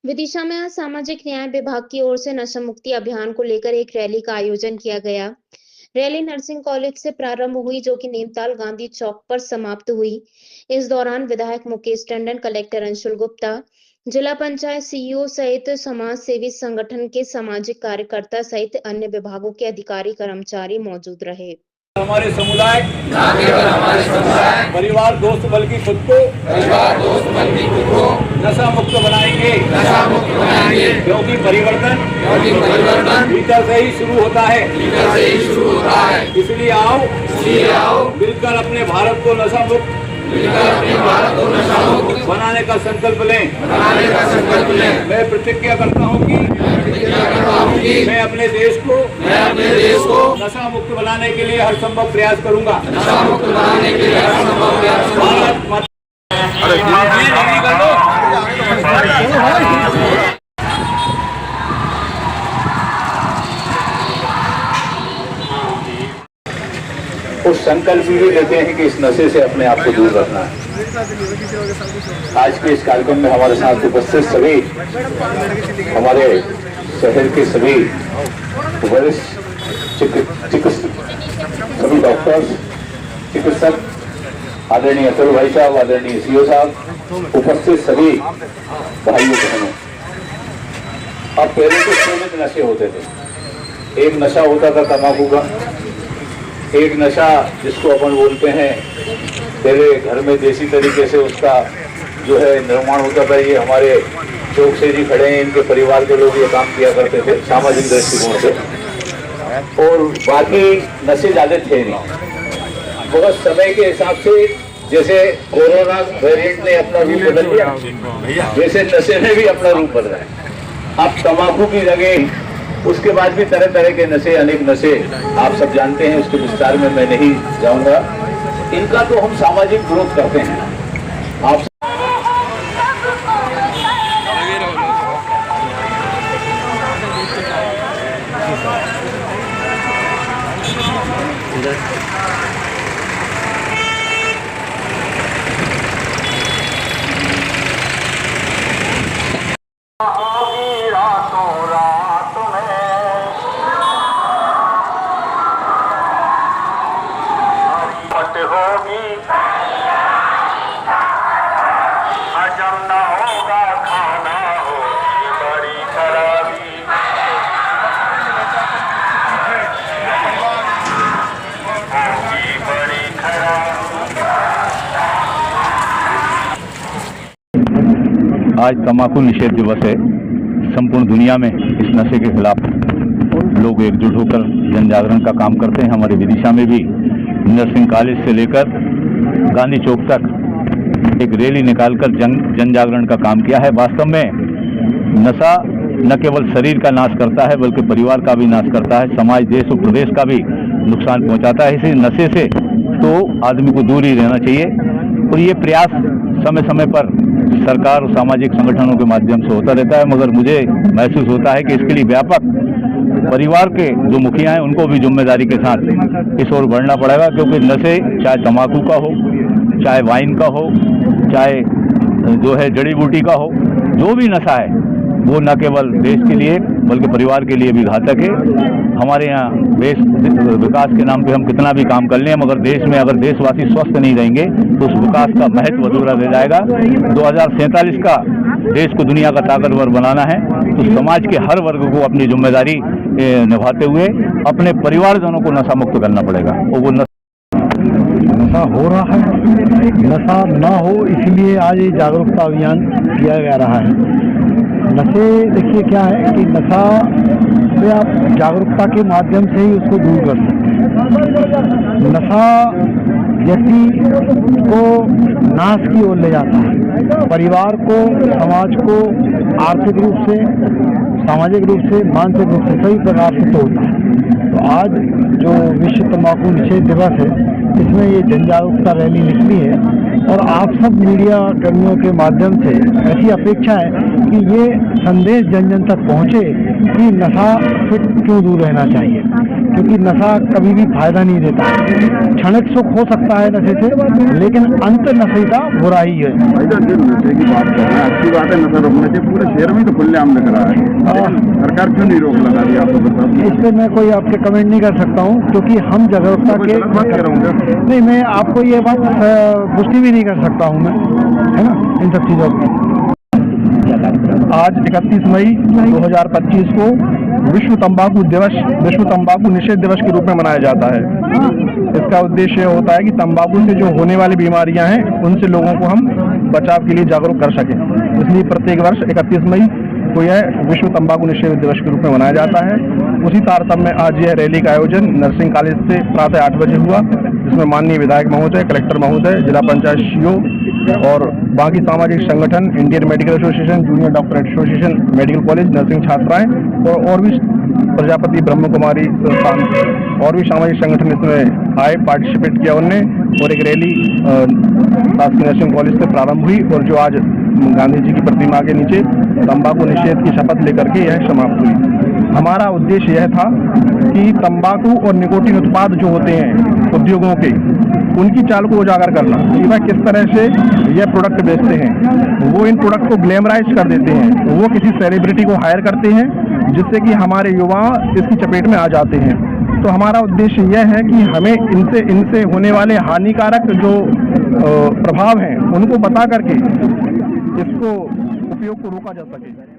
विदिशा में आज सामाजिक न्याय विभाग की ओर से नशा मुक्ति अभियान को लेकर एक रैली का आयोजन किया गया। रैली नर्सिंग कॉलेज से प्रारंभ हुई, जो कि नेमताल गांधी चौक पर समाप्त हुई। इस दौरान विधायक मुकेश टंडन, कलेक्टर अंशुल गुप्ता, जिला पंचायत सीईओ सहित समाज सेवी संगठन के सामाजिक कार्यकर्ता सहित अन्य विभागों के अधिकारी कर्मचारी मौजूद रहे। हमारे समुदाय परिवार दोस्त बल्कि खुद को नशा मुक्त बनाएंगे क्योंकि परिवर्तन भीतर से ही शुरू होता है। इसलिए आओ मिलकर अपने भारत को नशा मुक्त बनाने का संकल्प लें। मैं प्रतिज्ञा करता हूं कि मैं अपने देश को नशा मुक्त बनाने के लिए हर संभव प्रयास करूंगा। भारत माता उस संकल्प भी लेते हैं कि इस नशे से अपने आप को दूर रखना है। आज के इस कार्यक्रम में हमारे साथ उपस्थित सभी हमारे शहर के सभी वरिष्ठ सभी डॉक्टर्स, चिकित्सक, आदरणीय अतुल भाई साहब, आदरणीय सीओ साहब, उपस्थित सभी भाइयों बहनों। अब पहले तो सीमित नशे होते थे। एक नशा होता था तंबाकू का, एक नशा जिसको अपन बोलते हैं पहले घर में देसी तरीके से उसका जो है निर्माण होता था। ये हमारे चौक से जी खड़े हैं, इनके परिवार के लोग ये काम किया करते थे सामाजिक दृष्टिकोण से, और बाकी नशे ज्यादा थे नहीं। बहुत समय के हिसाब से जैसे कोरोना वेरिएंट ने अपना रूप बदल लिया, वैसे नशे ने भी अपना रूप बदला है। अब तंबाकू की जगह उसके बाद भी तरह तरह के नशे, अनेक नशे आप सब जानते हैं, उसके विस्तार में मैं नहीं जाऊंगा। इनका तो हम सामाजिक विरोध करते हैं। आप आज तंबाकू निषेध दिवस है। संपूर्ण दुनिया में इस नशे के खिलाफ लोग एकजुट होकर जन जागरण का काम करते हैं। हमारे विदिशा में भी नर्सिंग कॉलेज से लेकर गांधी चौक तक एक रैली निकालकर जन जागरण का काम किया है। वास्तव में नशा न केवल शरीर का नाश करता है बल्कि परिवार का भी नाश करता है, समाज, देश और प्रदेश का भी नुकसान पहुंचाता है। इसी नशे से तो आदमी को दूर ही रहना चाहिए, और ये प्रयास समय समय पर सरकार और सामाजिक संगठनों के माध्यम से होता रहता है। मगर मुझे महसूस होता है कि इसके लिए व्यापक परिवार के जो मुखिया हैं उनको भी जिम्मेदारी के साथ इस ओर बढ़ना पड़ेगा, क्योंकि नशे चाहे तंबाकू का हो, चाहे वाइन का हो, चाहे जो है जड़ी बूटी का हो, जो भी नशा है वो न केवल देश के लिए बल्कि परिवार के लिए भी घातक है। हमारे यहाँ देश विकास के नाम पे हम कितना भी काम कर लें, मगर देश में अगर देशवासी स्वस्थ नहीं रहेंगे तो उस विकास का महत्व अधूरा रह जाएगा। 2047 का देश को दुनिया का ताकतवर बनाना है, तो समाज के हर वर्ग को अपनी जिम्मेदारी निभाते हुए अपने परिवारजनों को नशा मुक्त करना पड़ेगा। और वो नशा हो रहा है, नशा ना हो इसलिए आज ये जागरूकता अभियान किया जा रहा है। नशे देखिए क्या है कि नशा से आप जागरूकता के माध्यम से ही उसको दूर कर सकते हैं। नशा व्यक्ति को नाश की ओर ले जाता है, परिवार को, समाज को आर्थिक रूप से, सामाजिक रूप से, मानसिक रूप से सभी प्रकार से तोड़ता है। तो आज जो विश्व तंबाकू निषेध दिवस है, इसमें ये जन जागरूकता रैली निकली है, और आप सब मीडिया कर्मियों के माध्यम से ऐसी अपेक्षा है कि ये संदेश जन जन तक पहुँचे कि नशा फिट क्यों दूर रहना चाहिए, क्योंकि नशा कभी भी फायदा नहीं देता। क्षणिक सुख हो सकता है नशे से, लेकिन अंत नशे का बुरा ही है। नशे की बात कर रहे हैं, अच्छी बात है, नशा रोकना चाहिए। पूरे शहर में तो खुलेआम लग रहा है, सरकार क्यों नहीं रोक लगा रही? आपको बताओ। इस पर मैं कोई आपके कमेंट नहीं कर सकता हूँ, क्योंकि हम जागरूकता के नहीं, मैं आपको ये बात पुष्टि भी नहीं कर सकता हूँ मैं, है ना, इन सब चीज़ों की। आज 31 मई 2025 को विश्व तंबाकू दिवस, विश्व तंबाकू निषेध दिवस के रूप में मनाया जाता है। इसका उद्देश्य होता है कि तंबाकू से जो होने वाली बीमारियां हैं उनसे लोगों को हम बचाव के लिए जागरूक कर सकें। इसलिए प्रत्येक वर्ष 31 मई को यह विश्व तंबाकू निषेध दिवस के रूप में मनाया जाता है। उसी तारतम्य में आज यह रैली का आयोजन नर्सिंग कॉलेज से प्रातः 8 बजे हुआ, जिसमें माननीय विधायक महोदय, कलेक्टर महोदय, जिला पंचायत सीईओ और बाकी सामाजिक संगठन, Indian medical association, junior doctor association, medical college, nursing छात्राएं और भी प्रजापति ब्रह्म कुमारी संस्थान और भी सामाजिक संगठन इसमें आए, पार्टिसिपेट किया उनने, और एक रैली शासकीय नर्सिंग कॉलेज से प्रारंभ हुई और जो आज गांधी जी की प्रतिमा के नीचे तंबाकू निषेध की शपथ लेकर के यह समाप्त हुई। हमारा उद्देश्य यह था कि तंबाकू और निकोटीन उत्पाद जो होते हैं उद्योगों के, उनकी चाल को उजागर करना कि वह किस तरह से यह प्रोडक्ट बेचते हैं। वो इन प्रोडक्ट को ग्लैमराइज कर देते हैं, वो किसी सेलिब्रिटी को हायर करते हैं, जिससे कि हमारे युवा इसकी चपेट में आ जाते हैं। तो हमारा उद्देश्य यह है कि हमें इनसे होने वाले हानिकारक जो प्रभाव हैं उनको बता करके इसको उपयोग को रोका जा सके।